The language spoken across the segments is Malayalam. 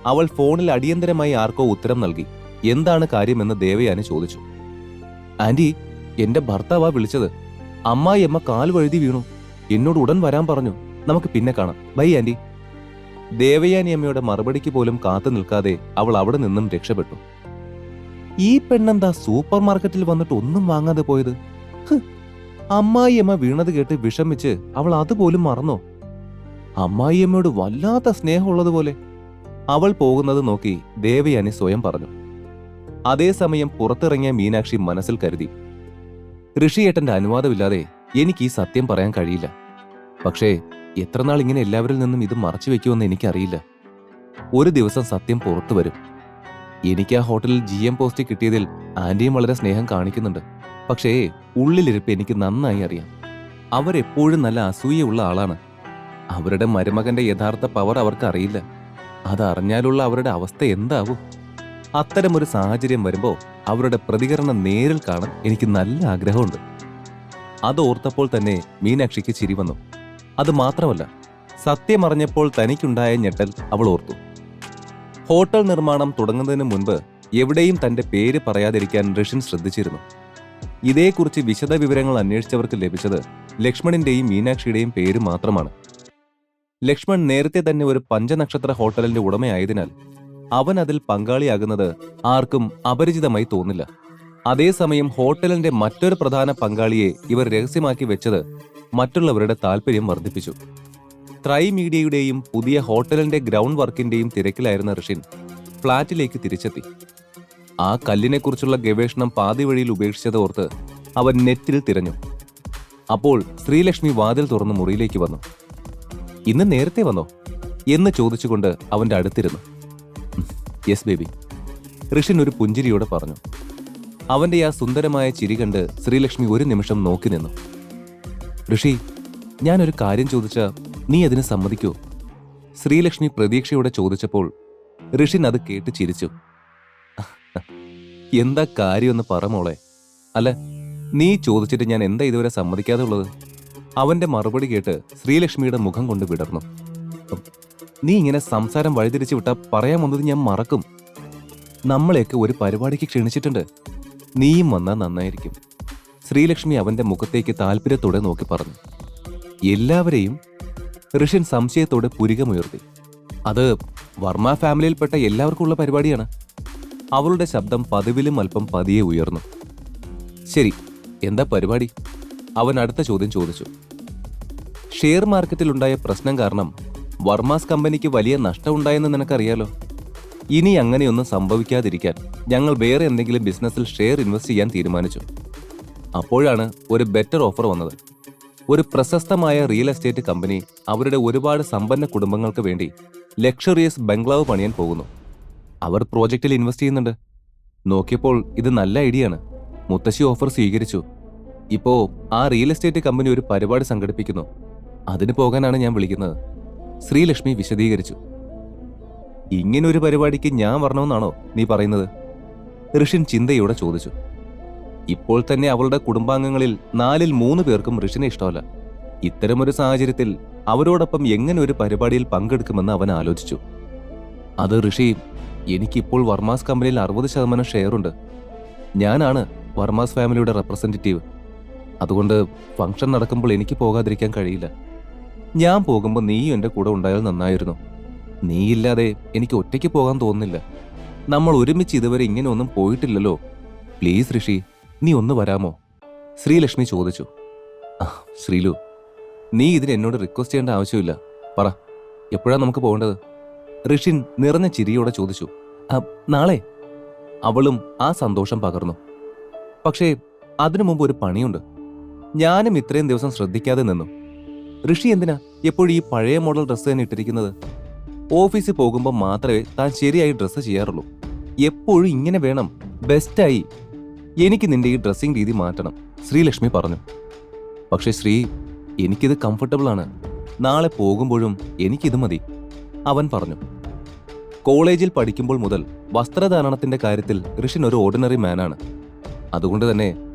അവൾ ഫോണിൽ അടിയന്തരമായി ആർക്കോ ഉത്തരം നൽകി. എന്താണ് കാര്യമെന്ന് ദേവയാനി ചോദിച്ചു. ആന്റി, എന്റെ ഭർത്താവാ വിളിച്ചത്. അമ്മായിയമ്മ കാൽ വഴുതി വീണു. എന്നോട് ഉടൻ വരാൻ പറഞ്ഞു. നമുക്ക് പിന്നെ കാണാം. By anti. ദേവയാനി അമ്മയുടെ മറുപടിക്ക് പോലും കാത്തു നിൽക്കാതെ അവൾ അവിടെ നിന്നും രക്ഷപ്പെട്ടു. ഈ പെണ്ണെന്താ സൂപ്പർ മാർക്കറ്റിൽ വന്നിട്ട് ഒന്നും വാങ്ങാതെ പോയത്? അമ്മായിയമ്മ വീണത് കേട്ട് വിഷമിച്ച് അവൾ അതുപോലും മറന്നോ? അമ്മായിയമ്മയോട് വല്ലാത്ത സ്നേഹമുള്ളതുപോലെ. അവൾ പോകുന്നത് നോക്കി ദേവയാനി സ്വയം പറഞ്ഞു. അതേസമയം പുറത്തിറങ്ങിയ മീനാക്ഷി മനസ്സിൽ കരുതി, ഋഷിയേട്ടന്റെ അനുവാദമില്ലാതെ എനിക്ക് ഈ സത്യം പറയാൻ കഴിയില്ല. പക്ഷേ എത്രനാൾ ഇങ്ങനെ എല്ലാവരിൽ നിന്നും ഇത് മറച്ചു വെക്കുമെന്ന് എനിക്കറിയില്ല. ഒരു ദിവസം സത്യം പുറത്തു വരും. എനിക്ക് ആ ഹോട്ടലിൽ GM പോസ്റ്റ് കിട്ടിയതിൽ ആന്റിയും വളരെ സ്നേഹം കാണിക്കുന്നുണ്ട്. പക്ഷേ ഉള്ളിലിരിപ്പ് എനിക്ക് നന്നായി അറിയാം. അവരെപ്പോഴും നല്ല അസൂയുള്ള ആളാണ്. അവരുടെ മരുമകന്റെ യഥാർത്ഥ പവർ അവർക്ക് അറിയില്ല. അതറിഞ്ഞാലുള്ള അവരുടെ അവസ്ഥ എന്താവും? അത്തരമൊരു സാഹചര്യം വരുമ്പോൾ അവരുടെ പ്രതികരണം നേരിൽ കാണാൻ എനിക്ക് നല്ല ആഗ്രഹമുണ്ട്. അത് ഓർത്തപ്പോൾ തന്നെ മീനാക്ഷിക്ക് ചിരി വന്നു. അത് മാത്രമല്ല, സത്യമറിഞ്ഞപ്പോൾ തനിക്കുണ്ടായ ഞെട്ടൽ അവൾ ഓർത്തു. ഹോട്ടൽ നിർമ്മാണം തുടങ്ങുന്നതിന് മുൻപ് എവിടെയും തന്റെ പേര് പറയാതിരിക്കാൻ ഋഷിൻ ശ്രദ്ധിച്ചിരുന്നു. ഇതേക്കുറിച്ച് വിശദ വിവരങ്ങൾ അന്വേഷിച്ചവർക്ക് ലഭിച്ചത് ലക്ഷ്മണിന്റെയും മീനാക്ഷിയുടെയും പേര് മാത്രമാണ്. ലക്ഷ്മൺ നേരത്തെ തന്നെ ഒരു പഞ്ചനക്ഷത്ര ഹോട്ടലിന്റെ ഉടമയായതിനാൽ അവൻ അതിൽ പങ്കാളിയാകുന്നത് ആർക്കും അപരിചിതമായി തോന്നില്ല. അതേസമയം ഹോട്ടലിന്റെ മറ്റൊരു പ്രധാന പങ്കാളിയെ ഇവർ രഹസ്യമാക്കി വെച്ചത് മറ്റുള്ളവരുടെ താല്പര്യം വർദ്ധിപ്പിച്ചു. ട്രൈ മീഡിയയുടെയും പുതിയ ഹോട്ടലിന്റെ ഗ്രൗണ്ട് വർക്കിന്റെയും തിരക്കിലായിരുന്ന ഋഷിൻ ഫ്ളാറ്റിലേക്ക് തിരിച്ചെത്തി. ആ കല്ലിനെക്കുറിച്ചുള്ള ഗവേഷണം പാതി വഴിയിൽ ഉപേക്ഷിച്ചത് ഓർത്ത് അവൻ നെറ്റിൽ തിരഞ്ഞു. അപ്പോൾ ശ്രീലക്ഷ്മി വാതിൽ തുറന്ന് മുറിയിലേക്ക് വന്നു. ഇന്ന് നേരത്തെ വന്നോ എന്ന് ചോദിച്ചുകൊണ്ട് അവന്റെ അടുത്തിരുന്നു. യെസ് ബേബി, ഋഷിൻ ഒരു പുഞ്ചിരിയോടെ പറഞ്ഞു. അവന്റെ ആ സുന്ദരമായ ചിരി കണ്ട് ശ്രീലക്ഷ്മി ഒരു നിമിഷം നോക്കി നിന്നു. ഋഷി, ഞാനൊരു കാര്യം ചോദിച്ചാ നീ അതിന് സമ്മതിക്കോ? ശ്രീലക്ഷ്മി പ്രതീക്ഷയോടെ ചോദിച്ചപ്പോൾ ഋഷിൻ അത് കേട്ട് ചിരിച്ചു. എന്താ കാര്യമെന്ന് പറ മോളെ. അല്ല, നീ ചോദിച്ചിട്ട് ഞാൻ എന്താ ഇതുവരെ സമ്മതിക്കാതെ ഉള്ളത്? അവന്റെ മറുപടി കേട്ട് ശ്രീലക്ഷ്മിയുടെ മുഖം കൊണ്ട് വിടർന്നു. നീ ഇങ്ങനെ സംസാരം വഴിതിരിച്ചു വിട്ടാ പറയാൻ വന്നത് ഞാൻ മറക്കും. നമ്മളെയൊക്കെ ഒരു പരിപാടിക്ക് ക്ഷണിച്ചിട്ടുണ്ട്. നീയും വന്നാൽ നന്നായിരിക്കും. ശ്രീലക്ഷ്മി അവന്റെ മുഖത്തേക്ക് താല്പര്യത്തോടെ നോക്കി പറഞ്ഞു. എല്ലാവരെയും? ഋഷിൻ സംശയത്തോടെ പുരികമുയർത്തി. അത് വർമ്മ ഫാമിലിയിൽപ്പെട്ട എല്ലാവർക്കും ഉള്ള പരിപാടിയാണ്. അവളുടെ ശബ്ദം പതിവിലും അല്പം പതിയെ ഉയർന്നു. ശരി, എന്താ പരിപാടി? അവൻ അടുത്ത ചോദ്യം ചോദിച്ചു. ഷെയർ മാർക്കറ്റിലുണ്ടായ പ്രശ്നം കാരണം വർമാസ് കമ്പനിക്ക് വലിയ നഷ്ടമുണ്ടായെന്ന് നിനക്കറിയാലോ. ഇനി അങ്ങനെയൊന്നും സംഭവിക്കാതിരിക്കാൻ ഞങ്ങൾ വേറെ എന്തെങ്കിലും ബിസിനസ്സിൽ ഷെയർ ഇൻവെസ്റ്റ് ചെയ്യാൻ തീരുമാനിച്ചു. അപ്പോഴാണ് ഒരു ബെറ്റർ ഓഫർ വന്നത്. ഒരു പ്രശസ്തമായ റിയൽ എസ്റ്റേറ്റ് കമ്പനി അവരുടെ ഒരുപാട് സമ്പന്ന കുടുംബങ്ങൾക്ക് വേണ്ടി ലക്ഷറിയസ് ബംഗ്ലാവ് പണിയാൻ പോകുന്നു. അവർ പ്രോജക്റ്റിൽ ഇൻവെസ്റ്റ് ചെയ്യുന്നുണ്ട്. നോക്കിയപ്പോൾ ഇത് നല്ല ഐഡിയയാണ്. മുത്തശ്ശി ഓഫർ സ്വീകരിച്ചു. ഇപ്പോ ആ റിയൽ എസ്റ്റേറ്റ് കമ്പനി ഒരു പരിപാടി സംഘടിപ്പിക്കുന്നു. അതിന് പോകാനാണ് ഞാൻ വിളിക്കുന്നത്. ശ്രീലക്ഷ്മി വിശദീകരിച്ചു. ഇങ്ങനൊരു പരിപാടിക്ക് ഞാൻ വരണമെന്നാണോ നീ പറയുന്നത്? ഋഷിൻ ചിന്തയോടെ ചോദിച്ചു. ഇപ്പോൾ തന്നെ അവളുടെ കുടുംബാംഗങ്ങളിൽ 4-ൽ 3 പേർക്കും ഋഷിനെ ഇഷ്ടമല്ല. ഇത്തരമൊരു സാഹചര്യത്തിൽ അവരോടൊപ്പം എങ്ങനെ ഒരു പരിപാടിയിൽ പങ്കെടുക്കുമെന്ന് അവൻ ആലോചിച്ചു. അത് ഋഷി, എനിക്കിപ്പോൾ വർമാസ് കമ്പനിയിൽ 60% ഷെയറുണ്ട്. ഞാനാണ് വർമാസ് ഫാമിലിയുടെ റെപ്രസെന്റേറ്റീവ്. അതുകൊണ്ട് ഫംഗ്ഷൻ നടക്കുമ്പോൾ എനിക്ക് പോകാതിരിക്കാൻ കഴിയില്ല. ഞാൻ പോകുമ്പോൾ നീയും എൻ്റെ കൂടെ ഉണ്ടായാൽ നന്നായിരുന്നു. നീയില്ലാതെ എനിക്ക് ഒറ്റയ്ക്ക് പോകാൻ തോന്നുന്നില്ല. നമ്മൾ ഒരുമിച്ച് ഇതുവരെ ഇങ്ങനെ ഒന്നും പോയിട്ടില്ലല്ലോ. പ്ലീസ് ഋഷി, നീ ഒന്ന് വരാമോ? ശ്രീലക്ഷ്മി ചോദിച്ചു. ശ്രീലു, നീ ഇതിന് എന്നോട് റിക്വസ്റ്റ് ചെയ്യേണ്ട ആവശ്യമില്ല. പറ, എപ്പോഴാണ് നമുക്ക് പോകേണ്ടത്? ഋഷിൻ നിറഞ്ഞ ചിരിയോടെ ചോദിച്ചു. നാളെ. അവളും ആ സന്തോഷം പകർന്നു. പക്ഷേ അതിനു മുമ്പ് ഒരു പണിയുണ്ട്. ഞാനും ഇത്രയും ദിവസം ശ്രദ്ധിക്കാതെ നിന്നു. ഋഷി എന്തിനാ എപ്പോഴും ഈ പഴയ മോഡൽ ഡ്രസ്സ് തന്നെ ഇട്ടിരിക്കുന്നത്? ഓഫീസിൽ പോകുമ്പോൾ മാത്രമേ താൻ ശരിയായി ഡ്രസ്സ് ചെയ്യാറുള്ളൂ. എപ്പോഴും ഇങ്ങനെ വേണം, ബെസ്റ്റായി. എനിക്ക് നിന്റെ ഈ ഡ്രസ്സിംഗ് രീതി മാറ്റണം, ശ്രീലക്ഷ്മി പറഞ്ഞു. പക്ഷെ ശ്രീ, എനിക്കിത് കംഫർട്ടബിൾ ആണ്. നാളെ പോകുമ്പോഴും എനിക്കിത് മതി, അവൻ പറഞ്ഞു. കോളേജിൽ പഠിക്കുമ്പോൾ മുതൽ വസ്ത്രധാരണത്തിന്റെ കാര്യത്തിൽ ഋഷിൻ ഒരു ഓർഡിനറി മാനാണ്. അതുകൊണ്ട് തന്നെ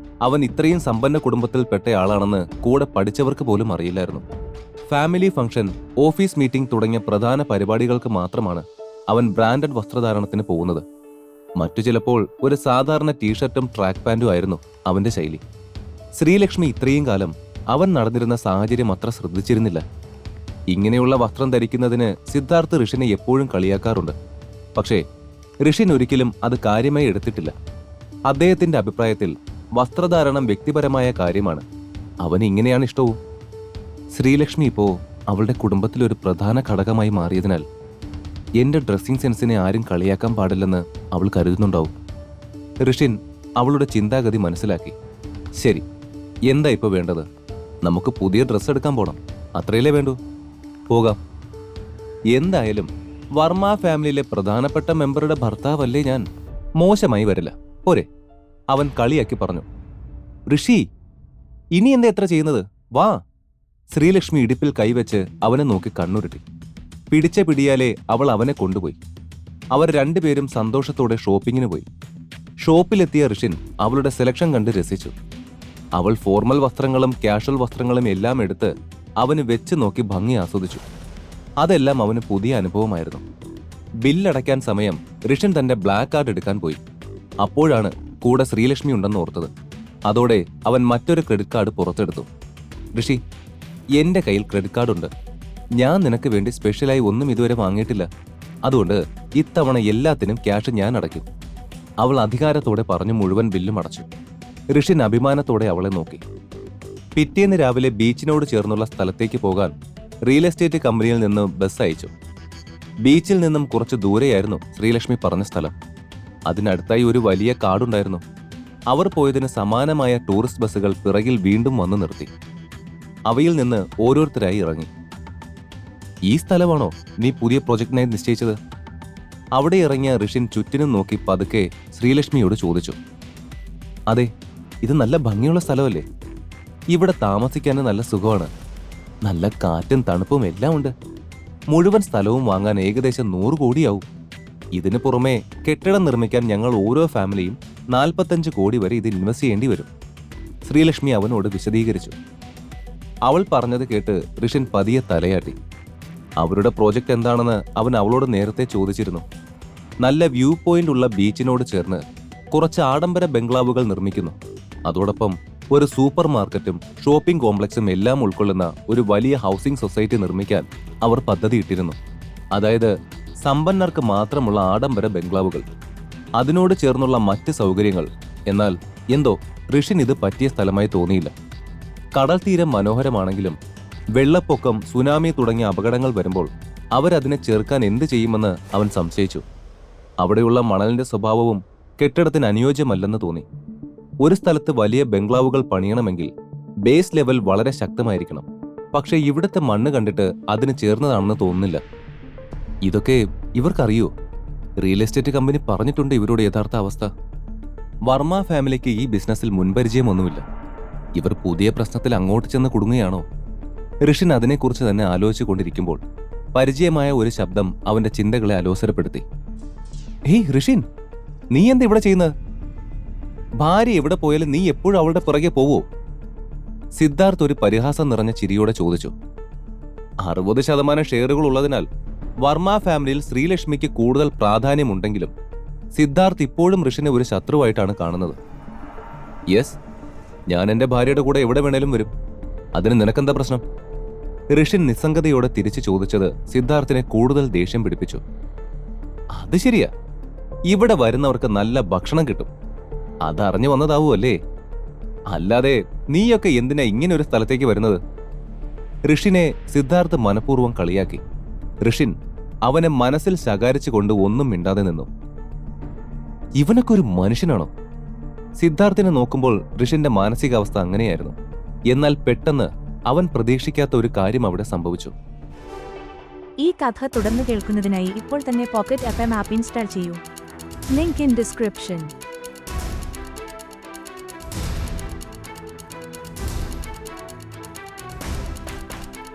അവൻ ഇത്രയും സമ്പന്ന കുടുംബത്തിൽപ്പെട്ടയാളാണെന്ന് കൂടെ പഠിച്ചവർക്ക് പോലും അറിയില്ലായിരുന്നു. ഫാമിലി ഫംഗ്ഷൻ, ഓഫീസ് മീറ്റിംഗ് തുടങ്ങിയ പ്രധാന പരിപാടികൾക്ക് മാത്രമാണ് അവൻ ബ്രാൻഡഡ് വസ്ത്രധാരണത്തിന് പോകുന്നത്. മറ്റു ചിലപ്പോൾ ഒരു സാധാരണ ടീഷർട്ടും ട്രാക്ക് പാൻറ്റും ആയിരുന്നു അവന്റെ ശൈലി. ശ്രീലക്ഷ്മി ഇത്രയും കാലം അവൻ നടന്നിരുന്ന സാഹചര്യം അത്ര ശ്രദ്ധിച്ചിരുന്നില്ല. ഇങ്ങനെയുള്ള വസ്ത്രം ധരിക്കുന്നതിന് സിദ്ധാർത്ഥ് ഋഷിനെ എപ്പോഴും കളിയാക്കാറുണ്ട്. പക്ഷേ ഋഷിൻ ഒരിക്കലും അത് കാര്യമായി എടുത്തിട്ടില്ല. അദ്ദേഹത്തിന്റെ അഭിപ്രായത്തിൽ വസ്ത്രധാരണം വ്യക്തിപരമായ കാര്യമാണ്. അവന് ഇങ്ങനെയാണ് ഇഷ്ടവും. ശ്രീലക്ഷ്മി ഇപ്പോ അവളുടെ കുടുംബത്തിലൊരു പ്രധാന ഘടകമായി മാറിയതിനാൽ എന്റെ ഡ്രസ്സിംഗ് സെൻസിനെ ആരും കളിയാക്കാൻ പാടില്ലെന്ന് അവൾ കരുതുന്നുണ്ടാവും. ഋഷിൻ അവളുടെ ചിന്താഗതി മനസ്സിലാക്കി. ശരി, എന്താ ഇപ്പൊ വേണ്ടത്? നമുക്ക് പുതിയ ഡ്രസ്സ് എടുക്കാൻ പോണം, അത്രയല്ലേ വേണ്ടൂ? പോകാം. എന്തായാലും വർമ്മ ഫാമിലിയിലെ പ്രധാനപ്പെട്ട മെമ്പറുടെ ഭർത്താവല്ലേ ഞാൻ, മോശമായി വരില്ല, പോരെ? അവൻ കളിയാക്കി പറഞ്ഞു. ഋഷി, ഇനി എന്താ എത്ര ചെയ്യുന്നത്? വാ. ശ്രീലക്ഷ്മി ഇടുപ്പിൽ കൈവച്ച് അവനെ നോക്കി കണ്ണുരുട്ടി. പിടിച്ച പിടിയാലെ അവൾ അവനെ കൊണ്ടുപോയി. അവർ രണ്ടുപേരും സന്തോഷത്തോടെ ഷോപ്പിങ്ങിന് പോയി. ഷോപ്പിലെത്തിയ ഋഷിൻ അവളുടെ സെലക്ഷൻ കണ്ട് രസിച്ചു. അവൾ ഫോർമൽ വസ്ത്രങ്ങളും കാഷ്വൽ വസ്ത്രങ്ങളും എല്ലാം എടുത്ത് അവന് വെച്ച് നോക്കി ഭംഗി ആസ്വദിച്ചു. അതെല്ലാം അവന് പുതിയ അനുഭവമായിരുന്നു. ബില്ലടയ്ക്കാൻ സമയം ഋഷിൻ തന്റെ ബ്ലാക്ക് കാർഡ് എടുക്കാൻ പോയി. അപ്പോഴാണ് കൂടെ ശ്രീലക്ഷ്മി ഉണ്ടെന്ന് ഓർത്തത്. അതോടെ അവൻ മറ്റൊരു ക്രെഡിറ്റ് കാർഡ് പുറത്തെടുത്തു. ഋഷി, എന്റെ കയ്യിൽ ക്രെഡിറ്റ് കാർഡുണ്ട്. ഞാൻ നിനക്ക് വേണ്ടി സ്പെഷ്യലായി ഒന്നും ഇതുവരെ വാങ്ങിയിട്ടില്ല. അതുകൊണ്ട് ഇത്തവണ എല്ലാത്തിനും ക്യാഷ് ഞാൻ അടയ്ക്കും. അവൾ അധികാരത്തോടെ പറഞ്ഞു മുഴുവൻ ബില്ലും അടച്ചു. ഋഷിൻ അഭിമാനത്തോടെ അവളെ നോക്കി. പിറ്റേന്ന് രാവിലെ ബീച്ചിനോട് ചേർന്നുള്ള സ്ഥലത്തേക്ക് പോകാൻ റിയൽ എസ്റ്റേറ്റ് കമ്പനിയിൽ നിന്ന് ബസ് അയച്ചു. ബീച്ചിൽ നിന്നും കുറച്ച് ദൂരെയായിരുന്നു ശ്രീലക്ഷ്മി പറഞ്ഞ സ്ഥലം. അതിനടുത്തായി ഒരു വലിയ കാടുണ്ടായിരുന്നു. അവർ പോയതിന് സമാനമായ ടൂറിസ്റ്റ് ബസ്സുകൾ പിറകിൽ വീണ്ടും വന്നു നിർത്തി. അവയിൽ നിന്ന് ഓരോരുത്തരായി ഇറങ്ങി. ഈ സ്ഥലമാണോ നീ പുതിയ പ്രൊജക്ടിനായി നിശ്ചയിച്ചത്? അവിടെ ഇറങ്ങിയ ഋഷിൻ ചുറ്റിനും നോക്കി പതുക്കെ ശ്രീലക്ഷ്മിയോട് ചോദിച്ചു. അതെ, ഇത് നല്ല ഭംഗിയുള്ള സ്ഥലമല്ലേ? ഇവിടെ താമസിക്കാൻ നല്ല സുഖമാണ്. നല്ല കാറ്റും തണുപ്പും എല്ലാം ഉണ്ട്. മുഴുവൻ സ്ഥലവും വാങ്ങാൻ ഏകദേശം 100 കോടിയാവും. ഇതിനു പുറമെ കെട്ടിടം നിർമ്മിക്കാൻ ഞങ്ങൾ ഓരോ ഫാമിലിയും 45 കോടി വരെ ഇതിൽ ഇൻവെസ്റ്റ് ചെയ്യേണ്ടി വരും. ശ്രീലക്ഷ്മി അവനോട് വിശദീകരിച്ചു. അവൾ പറഞ്ഞത് കേട്ട് ഋഷിൻ പതിയെ തലയാട്ടി. അവരുടെ പ്രോജക്റ്റ് എന്താണെന്ന് അവൻ അവളോട് നേരത്തെ ചോദിച്ചിരുന്നു. നല്ല വ്യൂ പോയിന്റ് ഉള്ള ബീച്ചിനോട് ചേർന്ന് കുറച്ച് ആഡംബര ബംഗ്ലാവുകൾ നിർമ്മിക്കുന്നു. അതോടൊപ്പം ഒരു സൂപ്പർ മാർക്കറ്റും ഷോപ്പിംഗ് കോംപ്ലക്സും എല്ലാം ഉൾക്കൊള്ളുന്ന ഒരു വലിയ ഹൗസിംഗ് സൊസൈറ്റി നിർമ്മിക്കാൻ അവർ പദ്ധതിയിട്ടിരുന്നു. അതായത് സമ്പന്നർക്ക് മാത്രമുള്ള ആഡംബര ബംഗ്ലാവുകൾ, അതിനോട് ചേർന്നുള്ള മറ്റ് സൗകര്യങ്ങൾ. എന്നാൽ എന്തോ ഋഷിൻ ഇത് പറ്റിയ സ്ഥലമായി തോന്നിയില്ല. കടൽ തീരം മനോഹരമാണെങ്കിലും വെള്ളപ്പൊക്കം, സുനാമി തുടങ്ങിയ അപകടങ്ങൾ വരുമ്പോൾ അവരതിനെ ചെറുക്കാൻ എന്ത് ചെയ്യുമെന്ന് അവൻ സംശയിച്ചു. അവിടെയുള്ള മണലിന്റെ സ്വഭാവവും കെട്ടിടത്തിന് അനുയോജ്യമല്ലെന്ന് തോന്നി. ഒരു സ്ഥലത്ത് വലിയ ബംഗ്ലാവുകൾ പണിയണമെങ്കിൽ ബേസ് ലെവൽ വളരെ ശക്തമായിരിക്കണം. പക്ഷേ ഇവിടുത്തെ മണ്ണ് കണ്ടിട്ട് അതിന് ചേർന്നതാണെന്ന് തോന്നുന്നില്ല. ഇതൊക്കെ ഇവർക്കറിയോ? റിയൽ എസ്റ്റേറ്റ് കമ്പനി പറഞ്ഞിട്ടുണ്ട് ഇവരുടെ യഥാർത്ഥ അവസ്ഥ. വർമ്മ ഫാമിലിക്ക് ഈ ബിസിനസ്സിൽ മുൻപരിചയമൊന്നുമില്ല. ഇവർ പുതിയ പ്രശ്നത്തിൽ അങ്ങോട്ട് ചെന്ന് കുടുങ്ങുകയാണോ? ഋഷിൻ അതിനെക്കുറിച്ച് തന്നെ ആലോചിച്ചു കൊണ്ടിരിക്കുമ്പോൾ പരിചയമായ ഒരു ശബ്ദം അവന്റെ ചിന്തകളെ അലോസരപ്പെടുത്തി. ഹേയ് ഋഷിൻ, നീ എന്താ ഇവിടെ ചെയ്യുന്നത്? ഭാര്യ എവിടെ പോയാലും നീ എപ്പോഴും അവളുടെ പുറകെ പോവോ? സിദ്ധാർത്ഥ് ഒരു പരിഹാസം നിറഞ്ഞ ചിരിയോടെ ചോദിച്ചു. 60% ഷെയറുകൾ ഉള്ളതിനാൽ വർമ്മ ഫാമിലിയിൽ ശ്രീലക്ഷ്മിക്ക് കൂടുതൽ പ്രാധാന്യമുണ്ടെങ്കിലും സിദ്ധാർത്ഥ് ഇപ്പോഴും ഋഷിനെ ഒരു ശത്രുവായിട്ടാണ് കാണുന്നത്. യെസ്, ഞാൻ എന്റെ ഭാര്യയുടെ കൂടെ എവിടെ വേണേലും വരും. അതിന് നിനക്കെന്താ പ്രശ്നം? ഋഷിൻ നിസ്സംഗതയോടെ തിരിച്ചു ചോദിച്ചത് സിദ്ധാർത്ഥിനെ കൂടുതൽ ദേഷ്യം പിടിപ്പിച്ചു. അത് ശരിയാ, ഇവിടെ വരുന്നവർക്ക് നല്ല ഭക്ഷണം കിട്ടും, അതറിഞ്ഞു വന്നതാവുമല്ലേ? അല്ലാതെ നീയൊക്കെ എന്തിനാ ഇങ്ങനെ ഒരു സ്ഥലത്തേക്ക് വരുന്നത്? ഋഷിനെ സിദ്ധാർത്ഥ് മനഃപൂർവ്വം കളിയാക്കി. ഋഷിൻ അവനെ മനസ്സിൽ ശകാരിച്ചുകൊണ്ട് ഒന്നും മിണ്ടാതെ നിന്നു. ഇവനൊക്കെ ഒരു മനുഷ്യനാണോ? സിദ്ധാർത്ഥിനെ നോക്കുമ്പോൾ ഋഷിന്റെ മാനസികാവസ്ഥ അങ്ങനെയായിരുന്നു. എന്നാൽ പെട്ടെന്ന് അവൻ പ്രതീക്ഷിക്കാത്ത ഒരു കാര്യം അവിടെ സംഭവിച്ചു. ഈ കഥ തുടർന്ന് കേൾക്കുന്നതിനായി ഇപ്പോൾ തന്നെ പോക്കറ്റ് FM ആപ്പ് ഇൻസ്റ്റാൾ ചെയ്യൂ. Link in description.